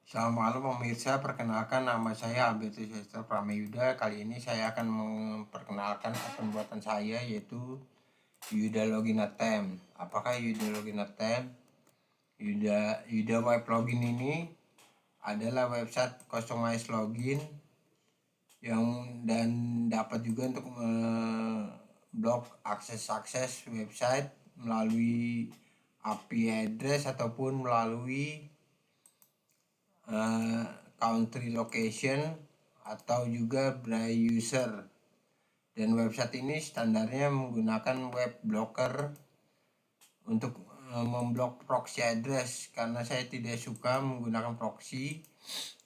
Selamat malam pemirsa, perkenalkan nama saya Albertus Chester Prameyuda. Kali ini saya akan memperkenalkan akun buatan saya yaitu Yuda Login Attempt. Apakah Yuda Login Attempt? Yuda Web Login ini adalah website customized login dan dapat juga untuk blok akses website melalui API address ataupun melalui country location atau juga by user. Dan website ini standarnya menggunakan web blocker untuk memblok proxy address. Karena saya tidak suka menggunakan proxy,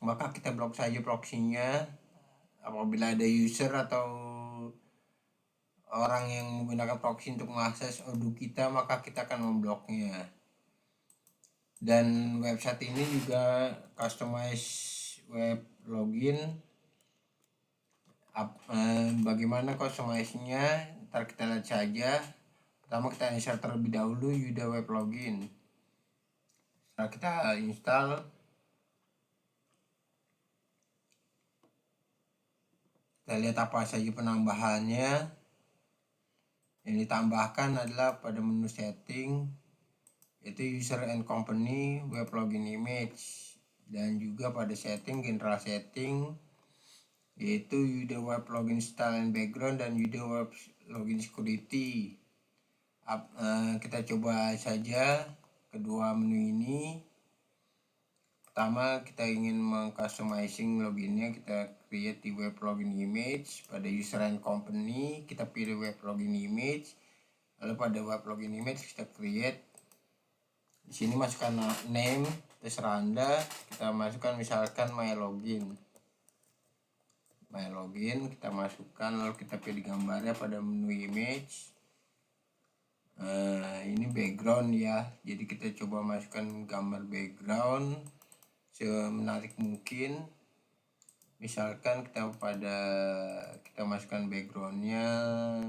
maka kita blok saja proxy-nya. Apabila ada user atau orang yang menggunakan proxy untuk mengakses Odoo kita, maka kita akan membloknya. Dan website ini juga customize web login. Bagaimana customize-nya? Ntar kita lihat saja. Pertama kita install terlebih dahulu Yuda Web Login. Setelah kita install, kita lihat apa saja penambahannya. Yang ditambahkan adalah pada menu setting, yaitu user and company, web login image, dan juga pada setting, general setting, yaitu Yuda Web Login Style and Background dan Yuda Web Login Security. Kita coba saja kedua menu ini. Pertama, kita ingin mengcustomizing loginnya, kita create di web login image. Pada user and company kita pilih web login image, lalu pada web login image kita create. Di sini masukkan name, terserah Anda. Kita masukkan misalkan my login, kita masukkan, lalu kita pilih gambarnya pada menu image. Ini background ya, jadi kita coba masukkan gambar background semenarik mungkin. Misalkan kita masukkan backgroundnya,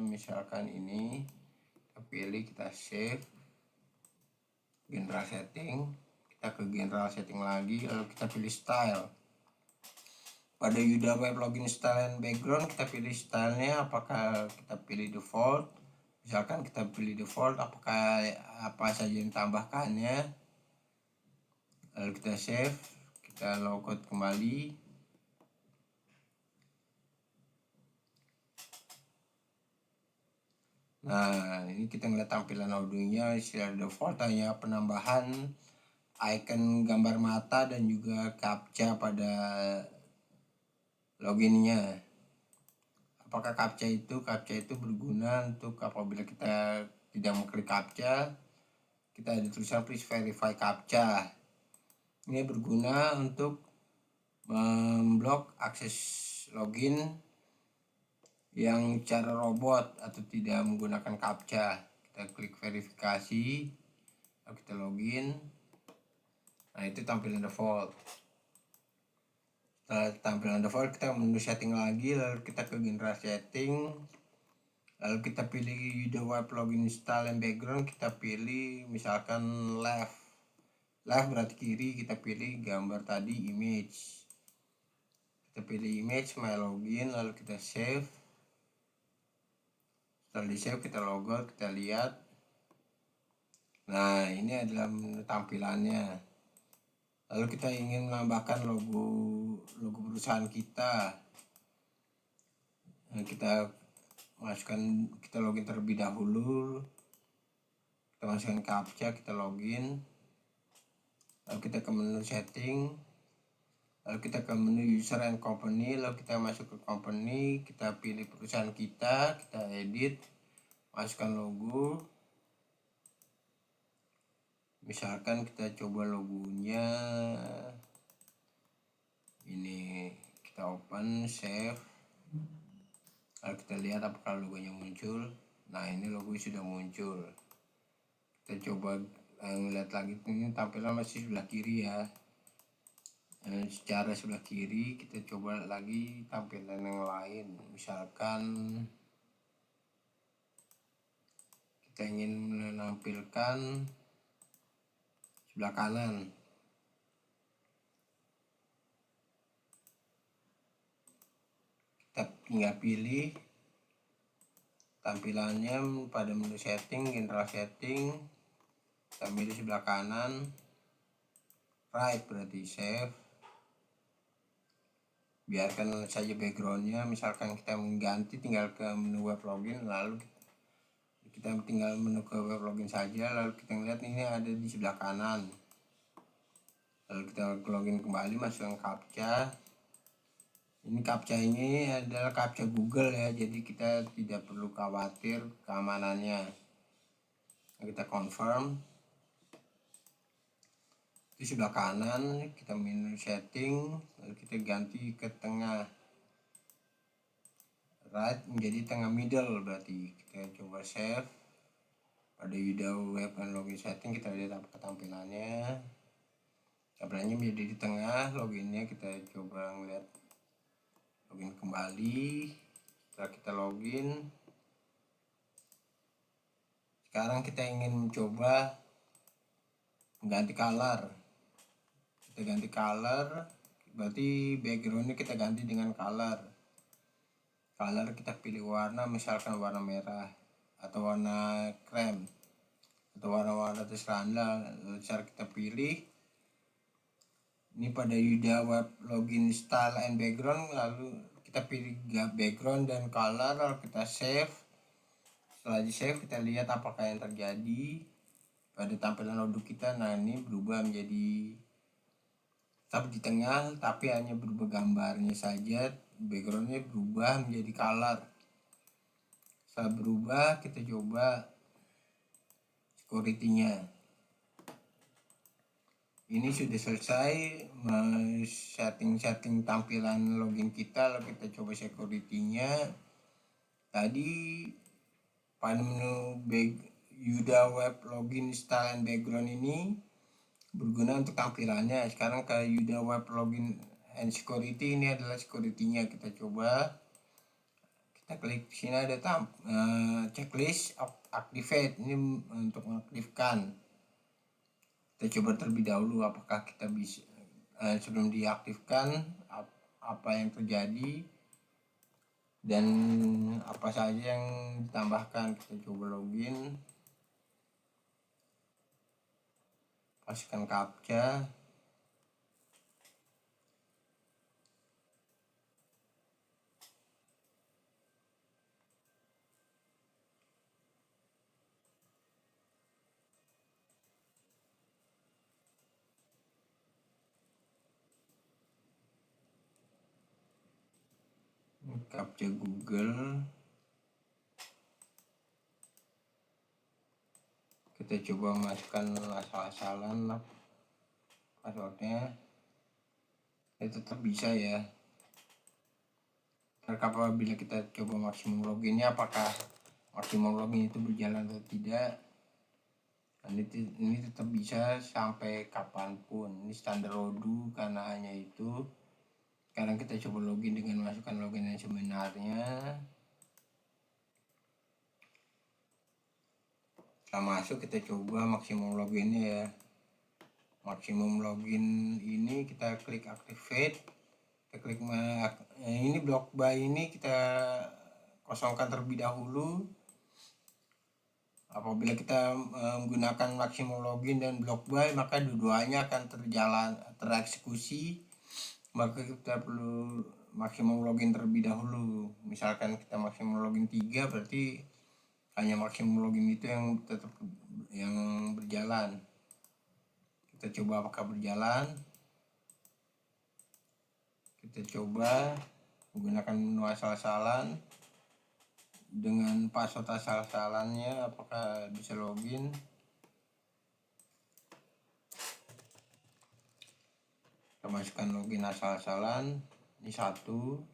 misalkan ini, kita pilih, kita save, general setting, kita ke general setting lagi, lalu kita pilih style. Pada Yuda Web Login Style and Background kita pilih stylenya, apakah kita pilih default. Misalkan kita pilih default, apakah apa saja yang ditambahkannya, lalu kita save, kita logout kembali. Nah, ini kita ngeliat tampilan Odoo-nya. Secara default hanya penambahan icon gambar mata dan juga captcha pada loginnya. Apakah captcha itu berguna untuk apabila kita tidak mengklik captcha, kita ada tulisan please verify captcha. Ini berguna untuk memblok akses login yang cara robot atau tidak menggunakan captcha. Kita klik verifikasi, lalu kita login. Nah, itu tampilan default. Setelah tampilan default, kita menu setting lagi, lalu kita ke general setting, lalu kita pilih Yuda Web Login Style and Background, kita pilih misalkan left berarti kiri, kita pilih gambar tadi image, kita pilih image, my login, lalu kita save. Setelah di save kita logout, kita lihat. Nah, ini adalah menu tampilannya. Lalu kita ingin menambahkan logo perusahaan kita. Nah, kita login terlebih dahulu. Kita masukkan captcha, kita login. Lalu kita ke menu setting. Lalu kita ke menu user and company, lalu kita masuk ke company, kita pilih perusahaan kita edit, masukkan logo. Misalkan kita coba logonya ini, kita open, save, lalu kita lihat apakah logonya muncul. Nah, ini logo sudah muncul. Kita coba lihat lagi, ini tampilan masih sebelah kiri ya. Secara sebelah kiri kita coba lagi tampilan yang lain. Misalkan kita ingin menampilkan sebelah kanan. tinggal pilih tampilannya pada menu setting, general setting, kita pilih sebelah kanan, right berarti save, biarkan saja backgroundnya. Misalkan kita mengganti, tinggal ke menu web login, lalu kita tinggal menu ke web login saja, lalu kita lihat ini ada di sebelah kanan, lalu kita login kembali, masukkan captcha. Ini captcha ini adalah captcha Google ya, jadi kita tidak perlu khawatir keamanannya. Kita confirm. Di sebelah kanan kita menu setting, lalu kita ganti ke tengah, right menjadi tengah middle, berarti kita coba save. Pada Yuda web and login setting kita lihat apa tampilannya. Tampilannya menjadi di tengah, loginnya kita coba ngeliat, login kembali. Setelah kita login, sekarang kita ingin mencoba mengganti color. Kita ganti color, berarti backgroundnya kita ganti dengan color. Kita pilih warna, misalkan warna merah atau warna krem atau warna-warna terserah Anda. Cara kita pilih ini pada Yuda web login style and background, lalu kita pilih background dan color, lalu kita save. Setelah di save kita lihat apakah yang terjadi pada tampilan Outlook kita. Nah, ini berubah menjadi tetap di tengah, tapi hanya berubah gambarnya saja, backgroundnya berubah menjadi color. Setelah berubah, kita coba security-nya. Ini sudah selesai setting tampilan login kita, lalu kita coba security-nya. Tadi pada menu Yuda web login style and background ini berguna untuk tampilannya. Sekarang ke Yuda web login and security, ini adalah security-nya. Kita coba, kita klik sini ada checklist activate, ini untuk mengaktifkan. Kita coba terlebih dahulu apakah kita bisa sebelum diaktifkan apa yang terjadi dan apa saja yang ditambahkan. Kita coba login, pastikan captcha, captcha Google. Kita coba masukkan asal-asalan passwordnya, itu tetap bisa ya. Apabila kita coba maksimum loginnya, apakah maksimum login itu berjalan atau tidak. Dan ini tetap bisa sampai kapanpun. Ini standar Odoo karena hanya itu. Sekarang kita coba login dengan masukkan login yang sebenarnya. Setelah masuk, kita coba maksimum loginnya ya. Maksimum login ini kita klik activate, kita klik ini block by ini kita kosongkan terlebih dahulu. Apabila kita menggunakan maksimum login dan block by, maka dua-duanya akan tereksekusi. Maka kita perlu maksimum login terlebih dahulu. Misalkan kita maksimum login 3, berarti hanya maksimum login itu yang tetap yang berjalan. Kita coba apakah berjalan. Kita coba menggunakan menu asal-asalan dengan password asal-asalannya, apakah bisa login. Kita masukkan login asal-asalan, ini 1.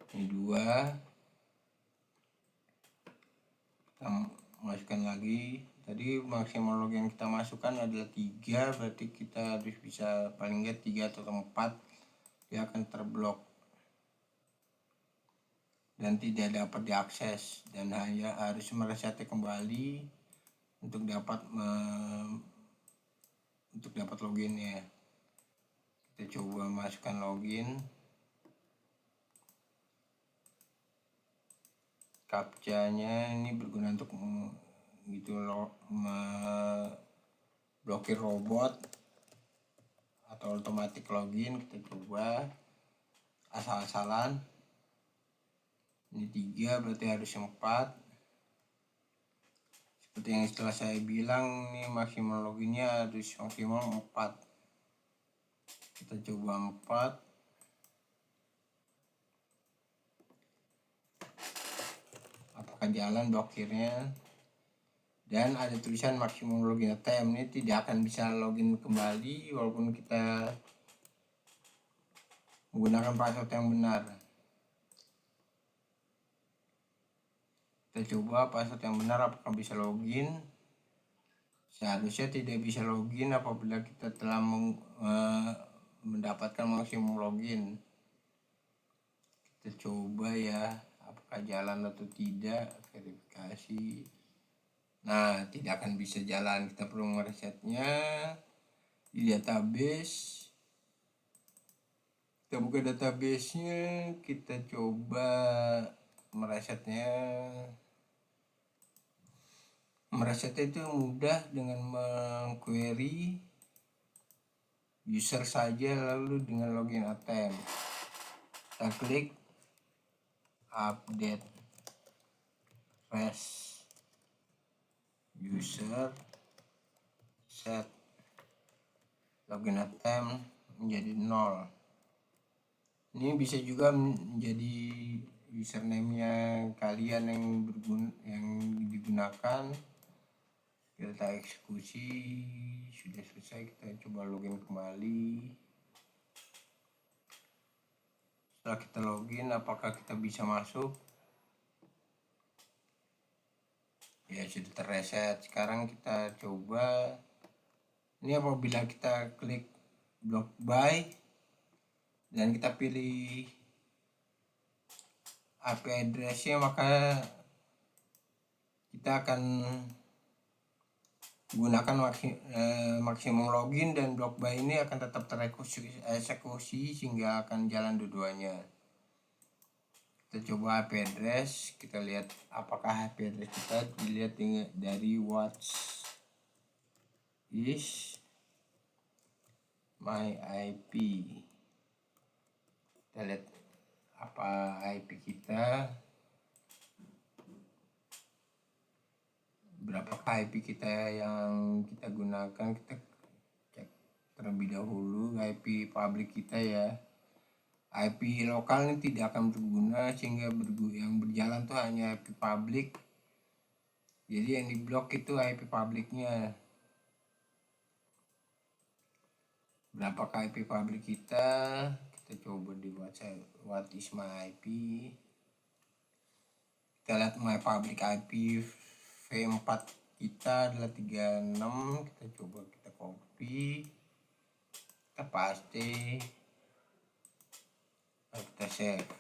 Ini 2. Kita masukkan lagi. Tadi maksimal login yang kita masukkan adalah 3, berarti kita harus bisa paling nggak 3 atau 4, dia akan terblok dan tidak dapat diakses, dan hanya harus meresetnya kembali untuk dapat login ya. Kita coba masukkan login. Captcha-nya ini berguna untuk blokir robot atau otomatis login. Kita coba asal-asalan. Ini 3 berarti harus 4. Seperti yang setelah saya bilang, ini maksimal loginnya harus maksimal 4. Kita coba 4. Apakah jalan blokirnya? Dan ada tulisan maksimum login attempt. Ini tidak akan bisa login kembali walaupun kita menggunakan password yang benar. Kita coba password yang benar apakah bisa login. Seharusnya tidak bisa login apabila kita telah mendapatkan maksimum login. Kita coba ya apakah jalan atau tidak, verifikasi. Nah, tidak akan bisa jalan, kita perlu meresetnya di database. Kita buka database-nya, kita coba meresetnya. Meresetnya itu mudah dengan mengquery user saja lalu dengan login attempt. Kita klik update refresh user, set login attempt menjadi 0. Ini bisa juga menjadi username-nya kalian yang digunakan. Kita eksekusi, sudah selesai. Kita coba login kembali. Setelah kita login, apakah kita bisa masuk? Ya, sudah terreset. Sekarang kita coba. Ini apabila kita klik block by dan kita pilih IP address-nya, maka kita akan gunakan maksimum login dan block by ini akan tetap tereksekusi sehingga akan jalan dua-duanya. Kita coba IP address, kita lihat apakah IP address kita dilihat dari what is my IP. Kita lihat apa IP kita, berapa IP kita yang kita gunakan. Kita cek terlebih dahulu IP public kita ya. IP lokal ini tidak akan berguna, sehingga yang berjalan tuh hanya IP public. Jadi yang diblok itu IP publicnya. Berapakah IP public kita? Kita coba di what is my IP. Kita lihat my public IP V4 kita adalah 36. Kita coba kita copy, kita paste, kita save.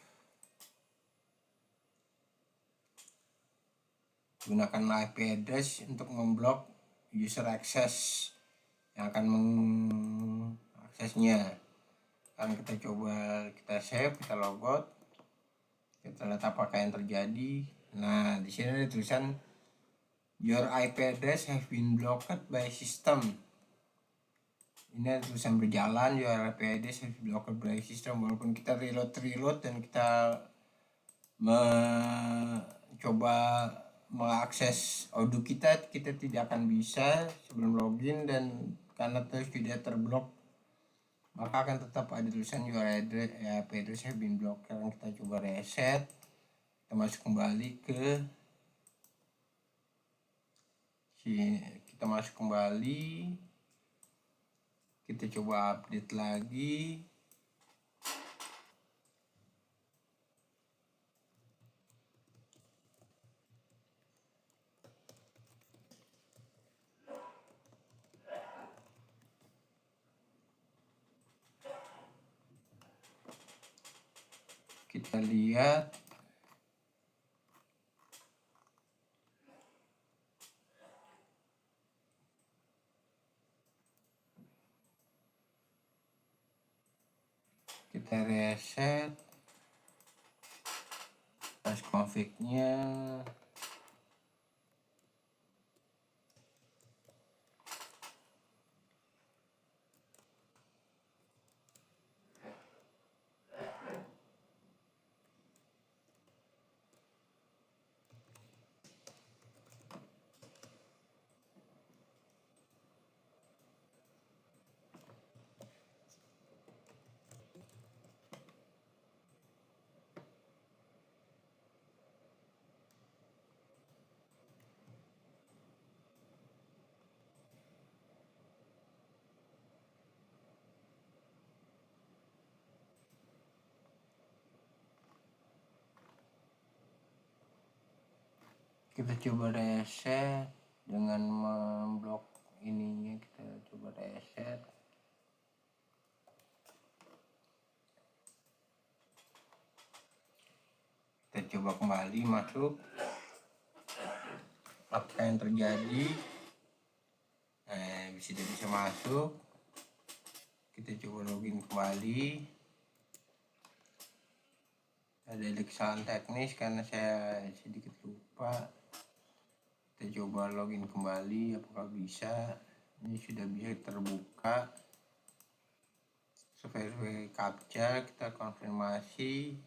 Gunakan IP address untuk memblok user access yang akan mengaksesnya. Sekarang kita coba kita save, kita logout, kita lihat apakah yang terjadi. Nah, di sini ada tulisan your IP address have been blocked by system. Ini ada tulisan berjalan, your IP address have been blocked by system. Walaupun kita reload dan kita mencoba mengakses Odoo kita tidak akan bisa sebelum login, dan karena sudah terblok maka akan tetap ada tulisan your IP address have been blocked. Sekarang kita coba reset, kita masuk kembali ke kita masuk kembali, kita coba update lagi. Kita lihat, kita reset pas config-nya. Kita coba reset dengan memblok ininya, kita coba reset. Kita coba kembali masuk, apa yang terjadi. Sudah bisa masuk. Kita coba login kembali. Ada kesalahan teknis karena saya sedikit lupa. Kita coba login kembali, apakah bisa. Ini sudah bisa terbuka. Sesuai captcha, kita konfirmasi.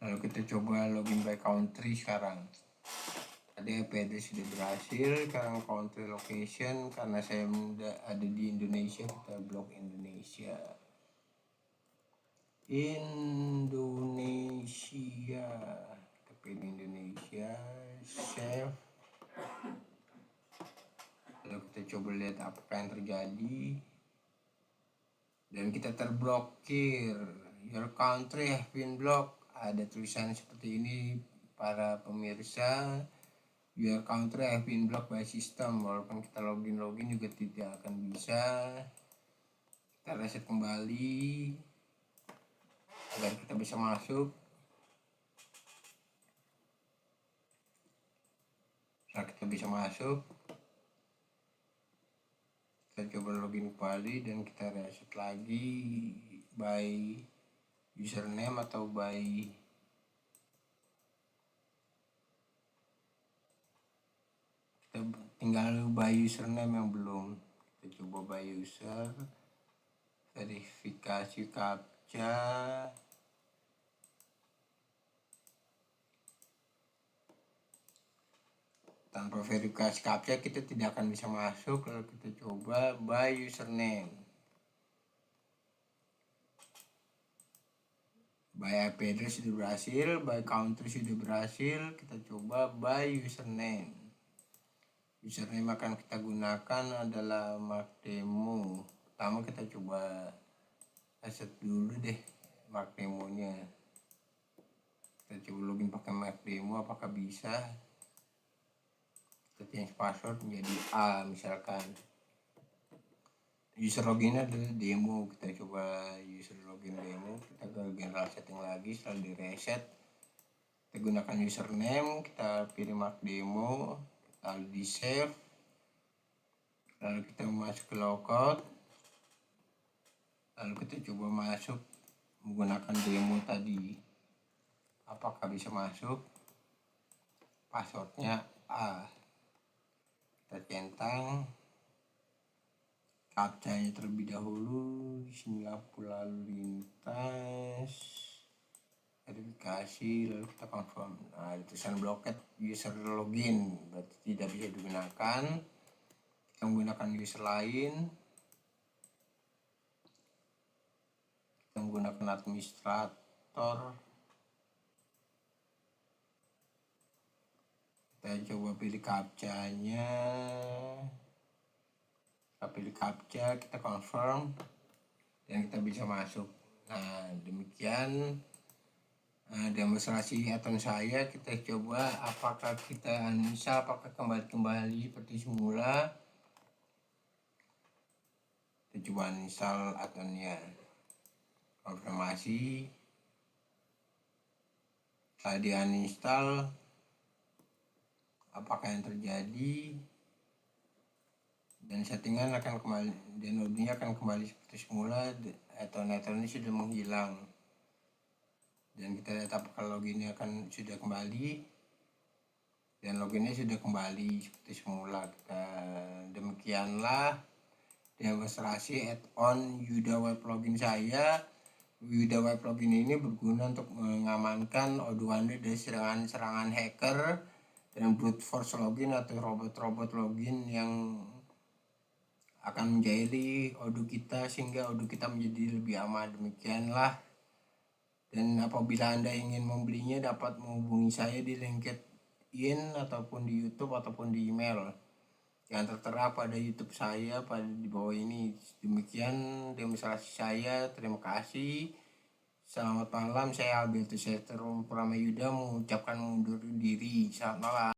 Lalu kita coba login by country sekarang. Tadi IP address sudah berhasil. Sekarang country location, karena saya ada di Indonesia, kita blok Indonesia. Kita pilih Indonesia, save. Lalu kita coba lihat apa yang terjadi, dan kita terblokir. Your country have been blocked. Ada tulisan seperti ini para pemirsa. Your country have been blocked by system. Walaupun kita login juga tidak akan bisa. Kita reset kembali agar kita bisa masuk. Setelah kita bisa masuk, kita coba login kembali dan kita reset lagi by username atau by kita tinggal by username yang belum. Kita coba by user, verifikasi captcha. Tanpa verifikasi captcha kita tidak akan bisa masuk. Lalu kita coba by username. By IP address sudah berhasil, by country sudah berhasil. Kita coba by username. Username akan kita gunakan adalah markdemo. Pertama kita coba reset dulu deh markdemonya. Kita coba login pakai markdemo, apakah bisa. Kita change password menjadi A misalkan. User login adalah demo. Kita coba user login demo. Kita ke general setting lagi. Setelah di reset, kita gunakan username, kita pilih markdemo, lalu di save. Lalu kita masuk ke logout. Lalu kita coba masuk menggunakan demo tadi. Apakah bisa masuk? Passwordnya A. Kita centang captcha-nya terlebih dahulu. Di sini lampu lalu lintas, verifikasi, lalu kita confirm. Nah, tulisan blocked user login, berarti tidak bisa digunakan. Kita menggunakan user lain. Kita menggunakan administrator. Kita coba pilih captcha-nya. Kita pilih captcha, kita confirm, dan kita bisa masuk. Nah, demikian demonstrasi akun saya. Kita coba apakah kita uninstall, apakah kembali seperti semula. Kita coba uninstall akunnya, konfirmasi. Setelah di uninstall, apakah yang terjadi, dan settingan akan kembali, dan audionya akan kembali seperti semula atau network ini sudah menghilang. Dan kita lihat apakah loginnya akan sudah kembali, dan loginnya sudah kembali seperti semula. Demikianlah demonstrasi add-on Yuda Web Login saya. Yuda Web Login ini berguna untuk mengamankan Odoo Anda dari serangan hacker dan brute force login atau robot-robot login yang akan menjahili Odoo kita sehingga Odoo kita menjadi lebih aman. Demikianlah. Dan apabila Anda ingin membelinya, dapat menghubungi saya di LinkedIn ataupun di YouTube ataupun di email yang tertera pada YouTube saya pada di bawah ini. Demikian demonstrasi saya. Terima kasih. Selamat malam. Saya Albertus Setrum Pramayuda mengucapkan mundur diri. Selamat malam.